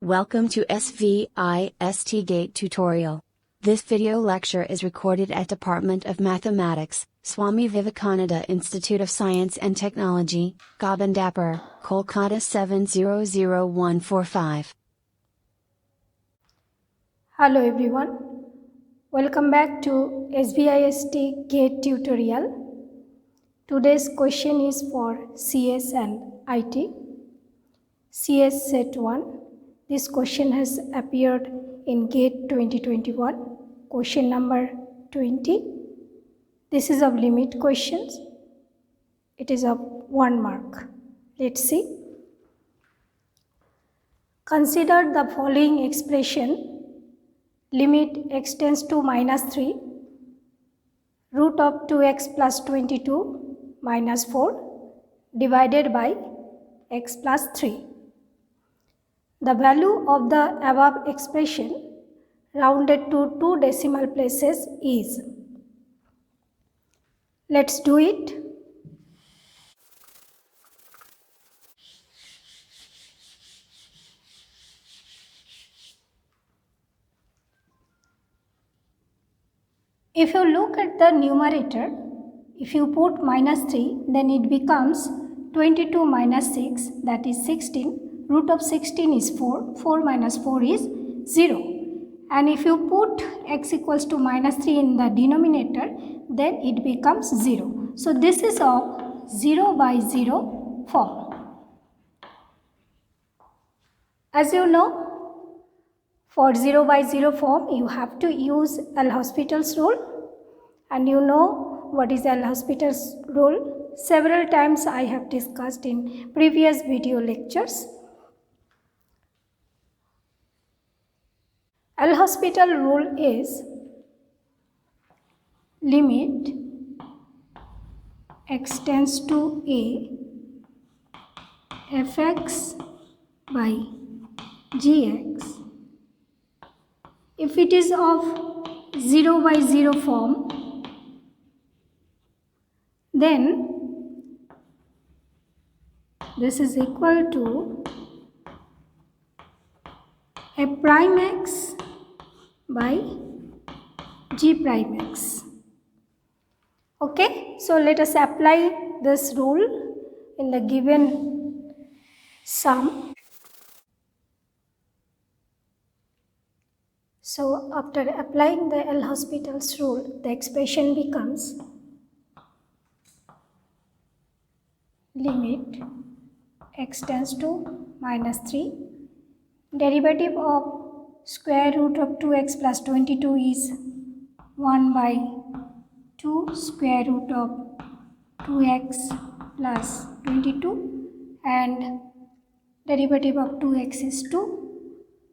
Welcome to SVIST Gate tutorial. This video lecture is recorded at Department of Mathematics, Swami Vivekananda Institute of Science and Technology, Gandapur, Kolkata 700145. Hello everyone, welcome back to SVIST Gate tutorial. Today's question is for cs&it, CS Set-1. This question has appeared in Gate 2021, question number 20. This is of limit questions. It is of 1 mark. Let's see. Consider the following expression: limit x tends to -3, root of 2x plus 22 minus 4 divided by x plus 3. The value of the above expression rounded to 2 decimal places is. Let's do it. If you look at the numerator, if you put -3, then it becomes 22 minus 6, that is 16. Root of 16 is 4. 4 minus 4 is 0. And if you put x equals to -3 in the denominator, then it becomes 0. So this is of 0 by 0 form. As you know, for 0 by 0 form, you have to use L'Hospital's rule. And you know what is L'Hospital's rule. Several times I have discussed in previous video lectures. L'Hospital rule is limit x tends to a fx by gx. If it is of 0 by 0 form, then this is equal to f prime x by g prime x. Okay, so let us apply this rule in the given sum. So after applying the L'Hospital's rule, the expression becomes limit x tends to -3, derivative of square root of 2x plus 22 is 1 by 2 square root of 2x plus 22, and derivative of 2x is 2,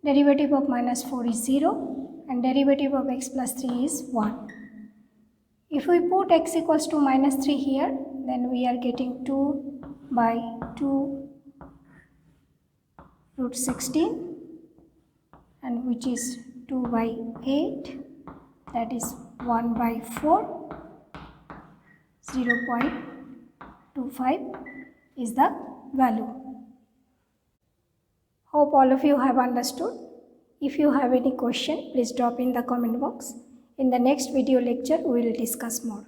derivative of -4 is 0, and derivative of x plus 3 is 1. If we put x equals to -3 here, then we are getting 2 by 2 root 16, and which is 2 by 8, that is 1 by 4, 0.25 is the value. Hope all of you have understood. If you have any question, please drop in the comment box. In the next video lecture, we will discuss more.